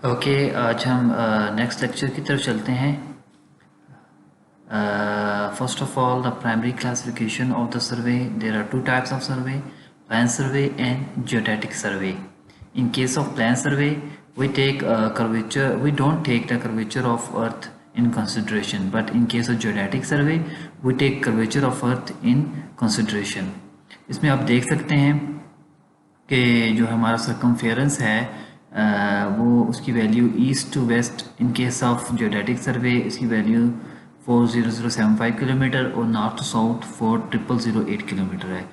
Okay, आज हम next lecture की तरफ चलते हैं। First of all, the primary classification of the survey. There are two types of survey: plane survey and geodetic survey. In case of plan survey, we take curvature. We don't take the curvature of Earth in consideration, but in case of geodetic survey, we take curvature of Earth in consideration. इसमें आप देख सकते हैं कि जो हमारा circumference है वो उसकी value east to west in case of geodetic survey इसकी वैल्यू 40075 किलोमीटर और नॉर्थ टू साउथ 4008 किलोमीटर है।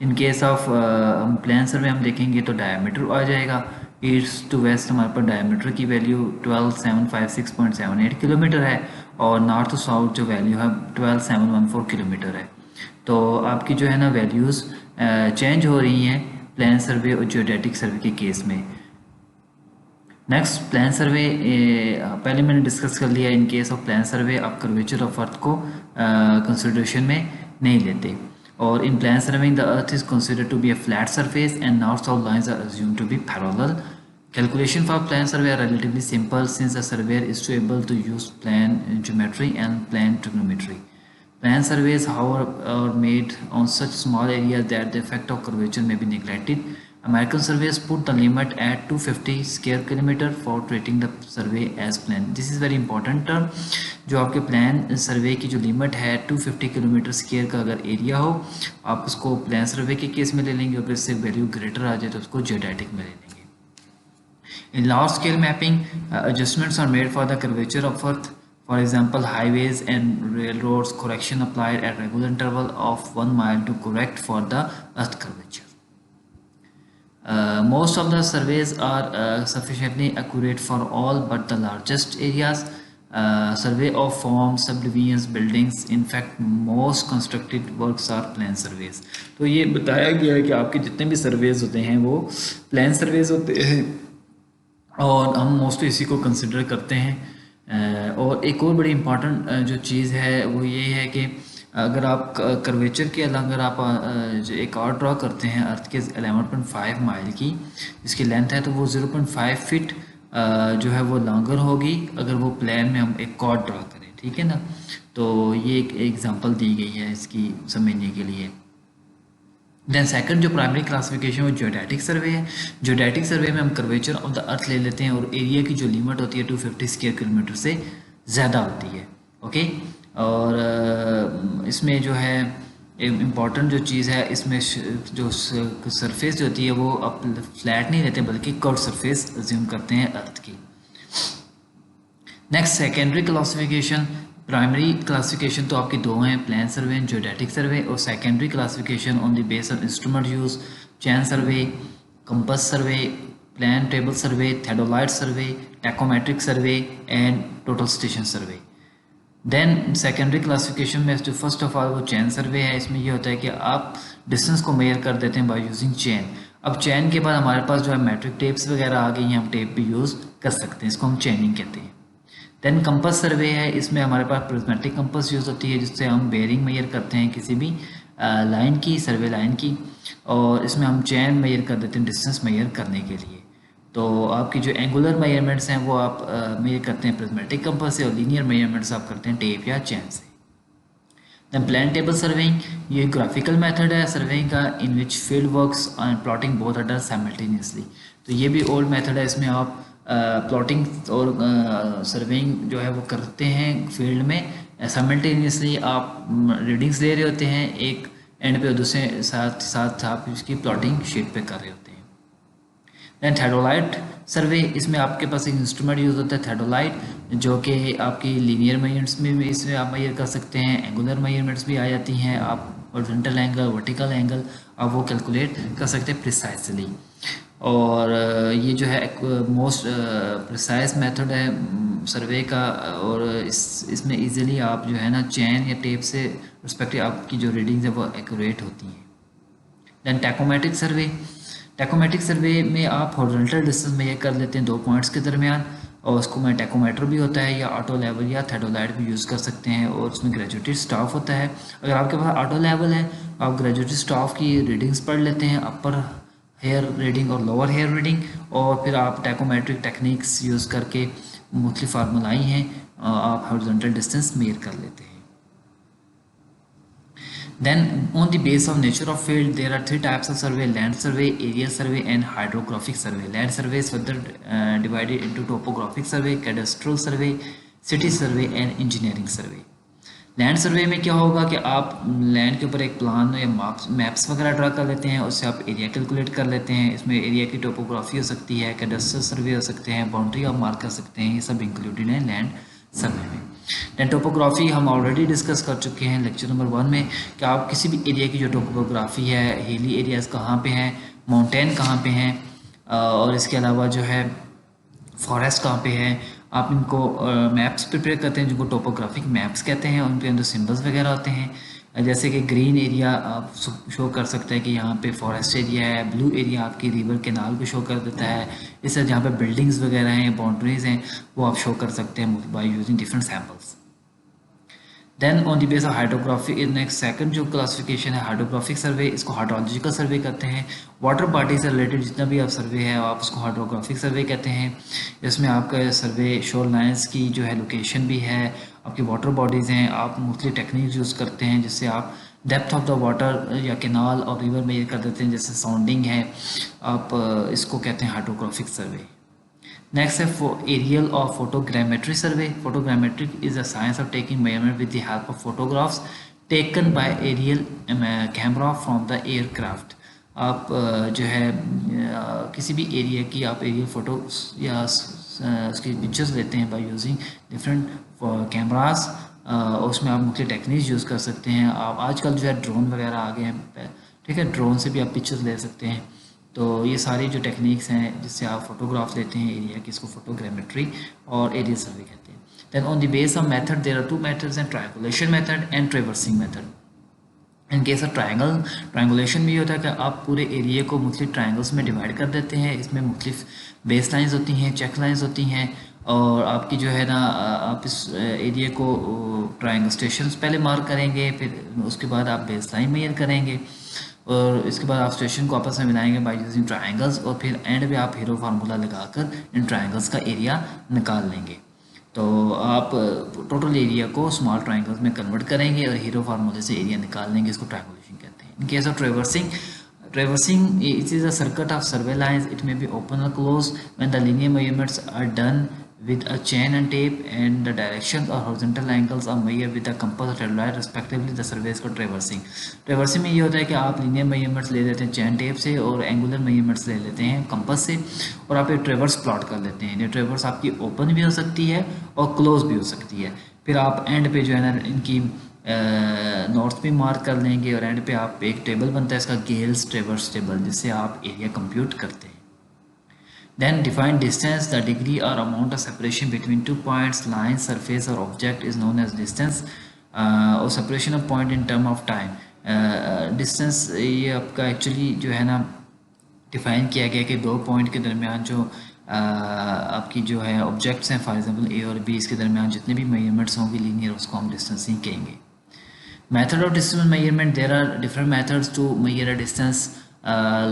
इन केस ऑफ हम प्लान सर्वे हम देखेंगे तो डायमीटर आ जाएगा। ईस्ट टू वेस्ट हमारे पास डायमीटर की वैल्यू 12756.78 किलोमीटर है और नॉर्थ टू साउथ जो वैल्यू है 12714 किलोमीटर है। तो आपकी जो है ना वैल्यूज़ चेंज हो रही हैं प्लान सर्वे और जियोडेटिक सर्वे के केस में। नेक्स्ट, प्लान सर्वे पहले मैंने डिस्कस कर लिया। इन केस ऑफ प्लान सर्वे आप कर्वेचर ऑफ अर्थ को कंसिडरेशन में नहीं लेते। और in plane survey the earth is considered to be a flat surface and north south lines are assumed to be parallel. Calculation for plan survey are relatively simple since the surveyor is able to use plan geometry and plan trigonometry. Plan surveys, however, are made on such small areas that the effect of curvature may be neglected. American surveys put the limit at 250 square kilometer for treating the survey as plan. This is very important term. जो आपके plan सर्वे की जो limit है 250 kilometre square का अगर area हो आप उसको प्लान सर्वे के केस में ले लेंगे। अगर इससे वैल्यू ग्रेटर आ जाए तो उसको जियोडेटिक में ले लेंगे। In large scale mapping, adjustments are made for the curvature of Earth. For example, highways and railroads correction applied at regular interval of 1 mile to correct for the Earth curvature. Most of the surveys are sufficiently accurate for all but the largest areas. Survey of forms, subdivisions, buildings. In fact, most constructed works are plan surveys. तो ये बताया गया है कि आपके जितने भी surveys होते हैं वो प्लान सर्वेज होते हैं और हम मोस्टली इसी को कंसिडर करते हैं। और एक और बड़ी इम्पॉर्टेंट जो चीज़ है वो ये है कि अगर आप कर्वेचर के अलावा अगर आप जो एक और ड्रा करते हैं अर्थ के 11.5 माइल की इसकी लेंथ है तो वो 0.5 फीट जो है वो लॉन्गर होगी अगर वो प्लान में हम एक कॉर्ड ड्रा करें, ठीक है ना। तो ये एक एग्जांपल दी गई है इसकी समझने के लिए। देन सेकंड जो प्राइमरी क्लासिफिकेशन वो जियोडेटिक सर्वे है। जियोडेटिक सर्वे में हम कर्वेचर ऑफ द अर्थ ले लेते हैं और एरिया की जो लिमिट होती है 250 स्क्वायर किलोमीटर से ज़्यादा होती है। ओके, और इसमें जो है इम्पॉर्टेंट जो चीज़ है इसमें जो सरफेस जो होती है वो अब फ्लैट नहीं रहते बल्कि कर्व सरफेस अज्यूम करते हैं अर्थ की। Next, secondary classification. Primary classification तो आपके दो हैं, plane survey and geodetic survey. और secondary classification on the base of instrument use, chain survey, compass survey, plane table survey, theodolite survey, tacheometric survey and total station survey. Then secondary classification में जो first of all वो चैन सर्वे है। इसमें ये होता है कि आप डिस्टेंस को मेजर कर देते हैं बाय यूजिंग चैन। अब चैन के बाद हमारे पास जो है मैट्रिक टेप्स वगैरह आ गई हैं, हम टेप भी यूज़ कर सकते हैं, इसको हम चैनिंग कहते हैं। देन कंपास सर्वे है, इसमें हमारे पास प्रिज्मेटिक कंपास यूज़ होती है जिससे हम बेयरिंग मेजर करते हैं किसी भी लाइन की, सर्वे लाइन की, और इसमें हम चैन मेजर कर देते हैं डिस्टेंस मेजर करने के लिए। तो आपकी जो एंगुलर मेजरमेंट्स हैं वो आप मेजर करते हैं प्रिज्मेटिक कंपास से और लीनियर मेजरमेंट्स आप करते हैं टेप या चैन से। दैन प्लान टेबल सर्वेइंग, ये ग्राफिकल मेथड है सर्वेइंग का in which field works and plotting both are done simultaneously. तो ये भी ओल्ड मेथड है, इसमें आप प्लॉटिंग और सर्वेइंग जो है वो करते हैं फील्ड में साइमल्टेनियसली। आप रीडिंग्स ले रहे होते हैं एक एंड पे और दूसरे साथ साथ आप इसकी प्लॉटिंग शीट पे कर रहे होते हैं। दैन थेडोलाइट सर्वे, इसमें आपके पास एक इंस्ट्रूमेंट यूज़ होता है थेडोलाइट जो कि आपकी लीनियर मेजरमेंट्स में भी इसमें आप मेजर कर सकते हैं, एंगुलर मेजरमेंट्स भी आ जाती हैं, आप हॉरिजॉन्टल एंगल, वर्टिकल एंगल आप वो कैलकुलेट कर सकते हैं प्रिसाइसली। और ये जो है मोस्ट प्रिसाइज मेथड है सर्वे का और इसमें इजीली आप जो है ना चैन या टेप से रिस्पेक्टिव आपकी जो रीडिंग्स है वो एक्यूरेट होती हैं। दैन टैकोमेट्रिक सर्वे, टैकोमेट्रिक सर्वे में आप हॉरिजॉन्टल डिस्टेंस मेजर कर लेते हैं दो पॉइंट्स के दरमियान, और उसको में टैकोमीटर भी होता है या ऑटो लेवल या थेडोलाइट भी यूज़ कर सकते हैं, और उसमें ग्रेजुएटेड स्टाफ होता है। अगर आपके पास ऑटो लेवल है आप ग्रेजुएटेड स्टाफ की रीडिंग्स पढ़ लेते हैं, अपर हेयर रीडिंग और लोअर हेयर रीडिंग, और फिर आप टैकोमेट्रिक टेक्निक्स यूज़ करके मुख्तलिफ फार्मूलाई हैं आप हॉरिजॉन्टल डिस्टेंस मेयर कर लेते हैं। Then on the base of nature of field there are three types of survey: land survey, aerial survey and hydrographic survey. Land survey is further divided into topographic survey, cadastral survey, city survey and engineering survey. Land survey में क्या होगा कि आप land के ऊपर एक plan या maps वगैरह ड्रा कर लेते हैं, उससे आप एरिया कैलकुलेट कर लेते हैं। इसमें एरिया की टोपोग्राफी हो सकती है, कैडेस्ट्रल सर्वे हो सकते हैं, बाउंड्री आप मार्क कर सकते हैं, ये सब इंक्लूडेड है लैंड सर्वे में। दैन टोपोग्राफी हम ऑलरेडी डिस्कस कर चुके हैं लेक्चर नंबर 1 में कि आप किसी भी एरिया की जो टोपोग्राफी है, हिली एरियाज़ कहाँ पे हैं, माउंटेन कहाँ पे हैं, और इसके अलावा जो है फॉरेस्ट कहाँ पे है, आप इनको मैप्स प्रिपेयर करते हैं जिनको टोपोग्राफिक मैप्स कहते हैं। उनके अंदर सिंबल्स वगैरह होते हैं, जैसे कि ग्रीन एरिया आप शो कर सकते हैं कि यहाँ पे फॉरेस्ट एरिया है, ब्लू एरिया आपकी रिवर कैनाल को शो कर देता है। इससे जहाँ पे बिल्डिंग्स वगैरह हैं, बाउंड्रीज हैं, वो आप शो कर सकते हैं by using different samples. Then on the base of hydrography in next second जो क्लासिफिकेशन है हाइड्रोग्राफिक सर्वे, इसको हाइड्रोलॉजिकल सर्वे कहते हैं। वाटर बॉडी से रिलेटेड जितना भी आप सर्वे है आप उसको हाइड्रोग्राफिक सर्वे कहते हैं। इसमें आपका सर्वे शोर लाइन्स की जो है लोकेशन भी है, आपकी वाटर बॉडीज़ हैं, आप मुख्तलिफ टेक्निक्स यूज़ करते हैं जिससे आप डेप्थ ऑफ द वाटर या कैनाल और रिवर मेजर कर देते हैं, जैसे साउंडिंग है, आप इसको कहते हैं हाइड्रोग्राफिक सर्वे। Next है aerial or photogrammetry survey. Photogrammetry is a science of taking measurement with the help of photographs taken by aerial camera from the aircraft. आप जो है किसी भी एरिया की आप एरियल फोटो या उसकी पिक्चर्स लेते हैं बाय यूजिंग डिफरेंट कैमरास, उसमें आप मुख्य टेक्निक्स यूज़ कर सकते हैं। आप आजकल जो है ड्रोन वगैरह आ गए हैं, ठीक है, ड्रोन से भी आप पिक्चर्स ले सकते हैं। तो ये सारी जो टेक्निक्स हैं जिससे आप फोटोग्राफ लेते हैं एरिया की, इसको फोटोग्रामेट्री और एरियल सर्वे कहते हैं। Then on the base of method there are two methods and triangulation method and traversing method. In case of triangulation भी होता है कि आप पूरे एरिया को मुख्तलिफ ट्रायंगल्स में डिवाइड कर देते हैं। इसमें मुख्तलिफ बेस लाइन्स होती हैं, चेक लाइन्स होती हैं, और आपकी जो है ना आप इस एरिया को ट्रायंगल स्टेशंस पहले मार्क करेंगे, फिर उसके बाद आप बेस लाइन मेजर करेंगे, और इसके बाद आप स्टेशन को आपस में मिलाएंगे बाय यूजिंग ट्रायंगल्स, और फिर एंड पे आप हीरो फार्मूला लगाकर इन ट्रायंगल्स का एरिया निकाल लेंगे। तो आप टोटल एरिया को स्मॉल ट्रायंगल्स में कन्वर्ट करेंगे और हीरो फार्मूले से एरिया निकाल लेंगे, इसको ट्रायंगुलेशन कहते हैं। इन case of traversing it is a circuit of survey lines. It may be open or closed. When the linear measurements are done with a chain and tape and the directions or horizontal angles are measured with a compass or telluride respectively, the survey is called traversing. Traversing में ये होता है कि आप linear measurements ले लेते हैं चैन tape से और एंगुलर मेजरमेंट्स ले लेते हैं कंपस से, और आप एक ट्रेवर्स प्लॉट कर लेते हैं। ये ट्रेवर्स आपकी ओपन भी हो सकती है और क्लोज भी हो सकती है। फिर आप एंड पे जो है ना इनकी नॉर्थ भी मार्क कर लेंगे, और एंड पे आप एक टेबल बनता है इसका गेल्स ट्रेवर्स टेबल, जिससे आप एरिया कंप्यूट करते हैं। Then define distance. The degree or amount of separation between 2 points, line, surface or object is known as distance, or separation of point in term of time. Distance ये आपका actually जो है ना define किया गया कि दो पॉइंट के दरमियान जो आपकी जो है ऑब्जेक्ट्स हैं, फॉर एग्जांपल ए और बी, इसके दरमियान जितने भी मेजरमेंट्स होंगे लीनियर, उसको हम डिस्टेंस ही कहेंगे। Method of distance measurement. There are different methods to measure a distance,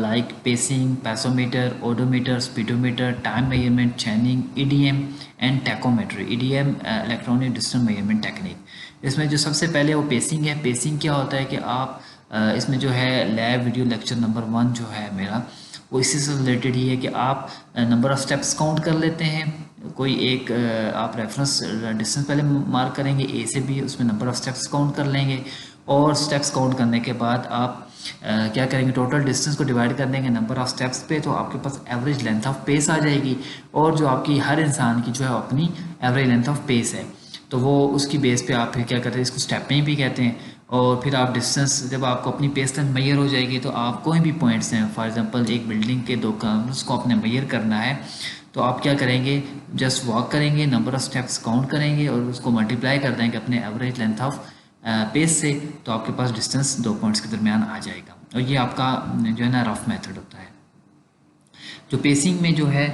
like pacing, pasometer, odometer, speedometer, time measurement, chaining, EDM and tachometry. EDM electronic distance measurement technique. इसमें जो सबसे पहले वो pacing है। Pacing क्या होता है कि आप इसमें जो है लैब वीडियो लेक्चर नंबर 1 जो है मेरा, वो इसी से रिलेटेड ही है कि आप नंबर ऑफ़ स्टेप्स काउंट कर लेते हैं। कोई एक आप रेफरेंस डिस्टेंस पहले मार्क करेंगे ए से बी, उसमें नंबर ऑफ़ स्टेप्स काउंट कर लेंगे, और स्टेप्स काउंट करने के बाद आप क्या करेंगे, टोटल डिस्टेंस को डिवाइड कर देंगे नंबर ऑफ़ स्टेप्स पे, तो आपके पास एवरेज लेंथ ऑफ पेस आ जाएगी। और जो आपकी हर इंसान की जो है अपनी एवरेज लेंथ ऑफ पेस है, तो वो उसकी बेस पे आप फिर क्या करते हैं, इसको स्टेपिंग भी कहते हैं। और फिर आप डिस्टेंस जब आपको अपनी पेस लेंथ मेजर हो जाएगी, तो आप कोई भी पॉइंट्स हैं, फॉर एग्जांपल एक बिल्डिंग के 2 कॉर्नर्स को आपने मेजर करना है, तो आप क्या करेंगे, जस्ट वॉक करेंगे, नंबर ऑफ़ स्टेप्स काउंट करेंगे और उसको मल्टीप्लाई कर देंगे अपने एवरेज लेंथ ऑफ पेस से, तो आपके पास डिस्टेंस 2 पॉइंट्स के दरमियान आ जाएगा। और ये आपका जो है ना रफ मेथड होता है। जो पेसिंग में जो है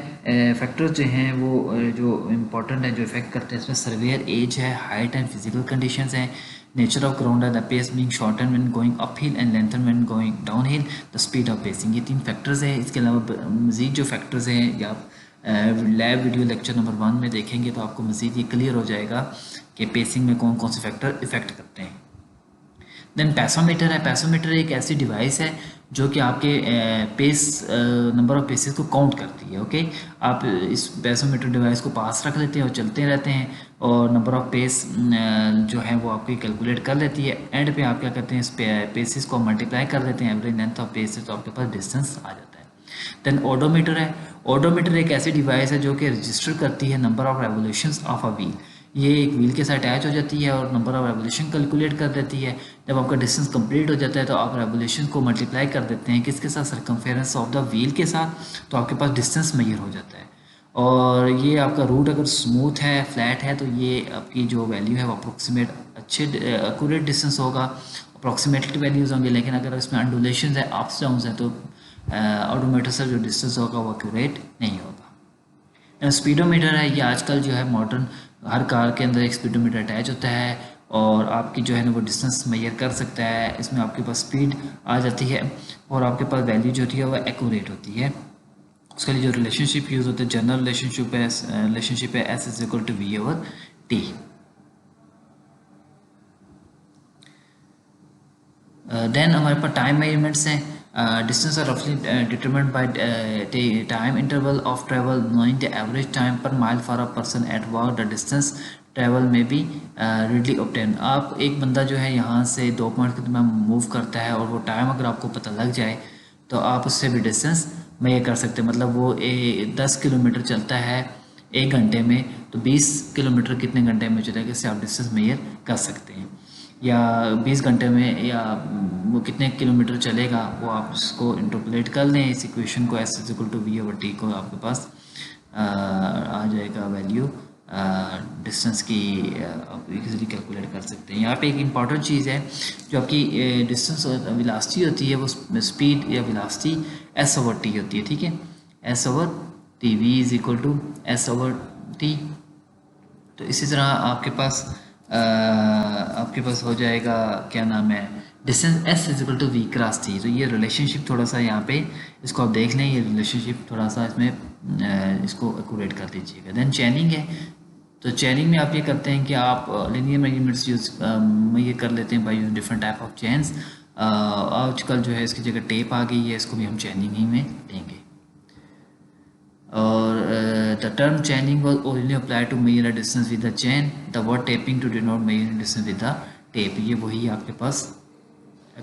फैक्टर्स जो हैं वो जो इम्पोर्टेंट है, जो इफेक्ट करते हैं, इसमें सर्वेयर एज है, हाइट एंड फिजिकल कंडीशंस हैं, नेचर ऑफ ग्राउंड है the pace being shorten when going up hill and lengthen when going down hill, the speed of pacing. ये 3 फैक्टर्स हैं। इसके अलावा मज़ीद जो फैक्टर्स हैं या लैब वीडियो लेक्चर नंबर 1 में देखेंगे तो आपको मज़ीद ये क्लियर हो जाएगा कि पेसिंग में कौन कौन से फैक्टर इफ़ेक्ट करते हैं। देन पैसोमीटर है। पैसोमीटर एक ऐसी डिवाइस है जो कि आपके पेस नंबर ऑफ पेसेस को काउंट करती है। ओके, आप इस पैसोमीटर डिवाइस को पास रख लेते हैं और चलते रहते हैं और नंबर ऑफ पेस जो है वो आपकी कैलकुलेट कर लेती है। एंड पे आप क्या करते हैं, इस पेसेस को मल्टीप्लाई कर देते हैं एवरेज लेंथ ऑफ पेसेस, तो आपके पास डिस्टेंस आ जाता है। देन ओडोमीटर है। ओडोमीटर एक ऐसी डिवाइस है जो कि रजिस्टर करती है number of revolutions of a wheel. ये एक व्हील के साथ अटैच हो जाती है और नंबर ऑफ रेवोल्यूशन कैलकुलेट कर देती है। जब आपका डिस्टेंस कंप्लीट हो जाता है तो आप रेवोल्यूशन को मल्टीप्लाई कर देते हैं किसके साथ, सर्कमफेरेंस ऑफ द व्हील के साथ, तो आपके पास डिस्टेंस मेजर हो जाता है। और ये आपका रूट अगर स्मूथ है, फ्लैट है, तो ये आपकी जो वैल्यू है वो अप्रोक्सीमेट अच्छे एक्यूरेट डिस्टेंस होगा, अप्रोक्सीमेटली वैल्यूज होंगे। लेकिन अगर इसमें अंडुलेशन है, अप्स डाउन है, तो ऑडोमीटर से जो डिस्टेंस होगा वो एक्यूरेट नहीं होगा। स्पीडोमीटर है। ये आजकल जो है मॉडर्न हर कार के अंदर एक स्पीडोमीटर अटैच होता है और आपकी जो है ना वो डिस्टेंस मेजर कर सकता है। इसमें आपके पास स्पीड आ जाती है और आपके पास वैल्यू जो होती है वो एक्यूरेट होती है। उसके लिए जो रिलेशनशिप यूज़ होता है, जनरल रिलेशनशिप है S is equal to V over T. Then हमारे पास टाइम मेजरमेंट्स हैं। डिस्टेंस आर रफली determined by time interval of travel knowing the average time per mile for a person at work, the distance travel में भी readily obtain. आप एक बंदा जो है यहाँ से 2 पॉइंट के दरमियान मूव करता है और वो टाइम अगर आपको पता लग जाए तो आप उससे भी डिस्टेंस मेजर कर सकते हैं। मतलब वो 10 किलोमीटर चलता है 1 घंटे में, तो 20 किलोमीटर कितने घंटे में चलेगा, इससे आप डिस्टेंस मेजर कर सकते हैं। या 20 घंटे में या वो कितने किलोमीटर चलेगा वो आप उसको इंटरपोलेट कर लें इस इक्वेशन को, S is equal to V over T को आपके पास आ जाएगा वैल्यू डिस्टेंस की, आप इजीली कैलकुलेट कर सकते हैं। यहाँ पे एक इम्पॉर्टेंट चीज़ है जो आपकी डिस्टेंस वेलोसिटी होती है वो स्पीड या वेलोसिटी एस ओवर टी होती है। ठीक है, S over T, V is equal to S over T. तो इसी तरह आपके पास हो जाएगा क्या नाम है, distance S is equal to V cross T. तो ये रिलेशनशिप थोड़ा सा यहाँ पे इसको आप देख लें, ये रिलेशनशिप थोड़ा सा इसमें इसको एक्यूरेट कर दीजिएगा। देन चैनिंग है। तो चैनिंग में आप ये करते हैं कि आप लिनियर मेजरमेंट्स यूज ये कर लेते हैं by use different type of chains. आजकल जो है इसकी जगह टेप आ गई है, इसको भी हम चैनिंग ही में लेंगे। और the term chaining was originally applied to measure a distance with the chain. The word taping to denote measuring distance with the tape. ये वही आपके पास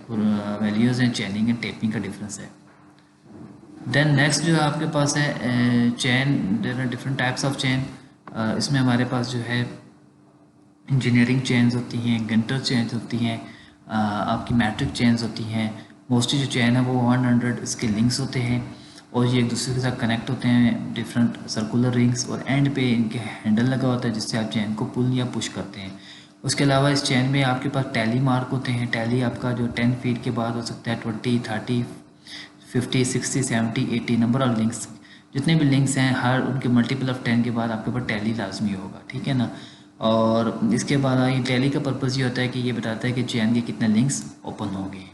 वैल्यूज़ हैं, चैनिंग एंड टेपिंग का डिफरेंस है। देन नेक्स्ट जो आपके पास है chain, there are different types of chain. इसमें हमारे पास जो है इंजीनियरिंग चेन्स होती हैं, गंटर चेन्स होती हैं, आपकी मैट्रिक चेन्स होती हैं। मोस्टली जो चैन है वो 100 इसके लिंक्स होते हैं और ये एक दूसरे के साथ कनेक्ट होते हैं डिफरेंट सर्कुलर रिंग्स, और एंड पे इनके हैंडल लगा होता है जिससे आप चैन को पुल या पुश करते हैं। उसके अलावा इस चैन में आपके पास टैली मार्क होते हैं। टैली आपका जो 10 फीट के बाद हो सकता है 20, 30, 50, 60, 70, 80 नंबर ऑफ लिंक्स, जितने भी लिंक्स हैं हर उनके मल्टीपल ऑफ 10 के बाद आपके पास टैली लाजमी होगा। ठीक है ना। और इसके बाद ये टैली का पर्पज़ ये होता है कि ये बताता है कि चैन के कितने लिंक्स ओपन होंगे।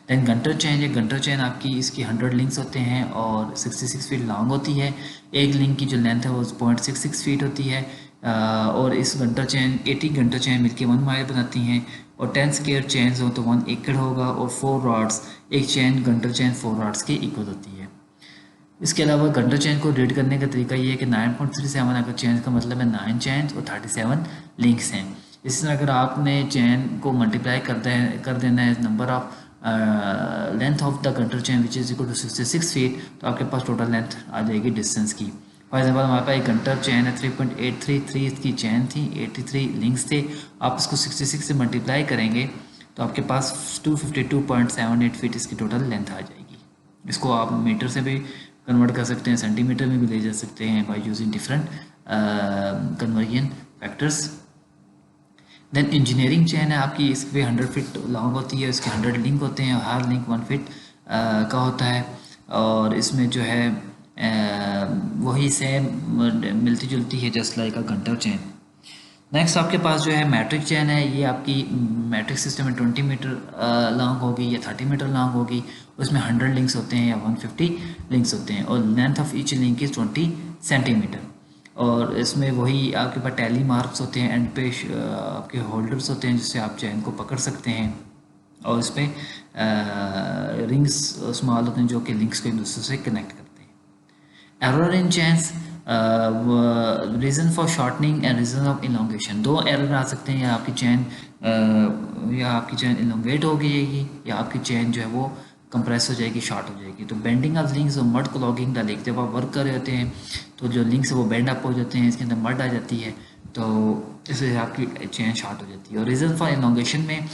देन गंटर चैन है। गंटर चैन आपकी इसकी 100 लिंक्स होते हैं और 66 फीट लॉन्ग होती है। एक लिंक की जो लेंथ है वो 0.66 फीट होती है। और इस गंटर चैन 80 गंटर चैन मिलकर 1 माइल बनाती हैं और 10 स्क्वायर चैन हो तो 1 एकड़ होगा और 4 रॉड्स, एक चैन गंटर चैन 4 रॉड्स के इक्वल होती है। इसके अलावा गंटर चैन को रीड करने का तरीका ये है कि 9.37 अगर चैन का मतलब है 9 चैन और 37 लिंक्स हैं। इस तरह अगर आपने चैन को मल्टीप्लाई कर देना है number of length of the Gunter chain which is equal to 66 feet, तो आपके पास टोटल लेंथ आ जाएगी डिस्टेंस की। फॉर एग्जाम्पल हमारे पास एक गंटर चैन है 3.833 इसकी चैन थी, 83 लिंक्स थे। आप इसको 66 से मल्टीप्लाई करेंगे तो आपके पास 252.78 फीट इसकी टोटल लेंथ आ जाएगी। इसको आप मीटर से भी कन्वर्ट कर सकते हैं, सेंटीमीटर में भी ले जा सकते हैं by using different conversion factors. Then engineering chain है आपकी, इसके 100 फीट लॉन्ग होती है, इसके 100 लिंक होते हैं और हर लिंक 1 फीट का होता है। और इसमें जो है वही सेम मिलती जुलती है जस्ट लाइक अ गंटर चैन। नेक्स्ट आपके पास जो है मैट्रिक चेन है, ये आपकी मैट्रिक सिस्टम में 20 मीटर लॉन्ग होगी या 30 मीटर लॉन्ग होगी, उसमें 100 लिंक्स होते हैं या 150 लिंक्स होते हैं, और length of each link is 20 centimetre. और इसमें वही आपके पास टैली मार्क्स होते हैं, एंड पे आपके होल्डर्स होते हैं जिससे आप चैन को पकड़ सकते हैं, और इस पर रिंग्स स्मॉल होते हैं जो कि लिंक्स को एक दूसरे से कनेक्ट करते हैं। Error in chains, reason for shortening and reason of elongation, दो एरर आ सकते हैं, या आपकी चेन इलोंगेट हो जाएगी या आपकी चेन जो है वो कंप्रेस हो जाएगी, शॉर्ट हो जाएगी। तो बेंडिंग ऑफ लिंक्स और मड क्लॉगिंग द लिंक, जब आप वर्क कर रहे होते हैं तो जो लिंक्स है वो बेंड अप हो जाते हैं, इसके अंदर मड आ जाती है, तो इससे आपकी चेन शॉर्ट हो जाती है। और रीज़न फॉर इलोंगेशन में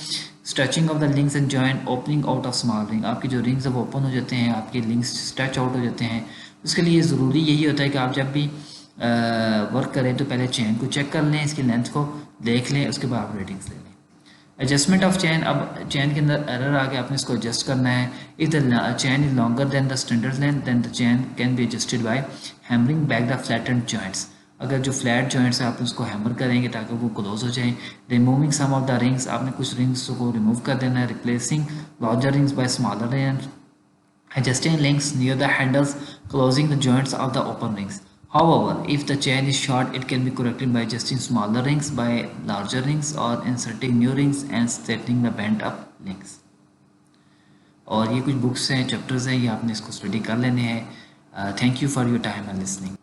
stretching of the links and joint, opening out of small ring, आपकी जो रिंग्स है वो ओपन हो जाते हैं, आपके लिंक्स स्ट्रेच आउट हो जाते हैं। उसके लिए ज़रूरी यही होता है कि आप जब भी वर्क करें तो पहले चेन को चेक कर लें, इसकी लेंथ को देख लें, उसके बाद आप रेटिंग्स ले लें। एडजस्टमेंट ऑफ चेन, अब चेन के अंदर एरर आ गया, आपने इसको एडजस्ट करना है। If the chain is longer than the standard length then the chain can be adjusted by hammering back the flattened joints. अगर जो फ्लैट जॉइंट्स है आप उसको हैमर करेंगे ताकि वो क्लोज हो जाए। Removing some of the rings, आपने कुछ रिंग्स को रिमूव कर देना है। Replacing larger rings by smaller rings, adjusting links near the handles, closing the joints of the open rings. However, if the chain is short, it can be corrected by adjusting smaller rings by larger rings or inserting new rings and straightening the bent up links. और ये कुछ books हैं, chapters हैं, ये आपने इसको study कर लेने हैं। Thank you for your time and listening.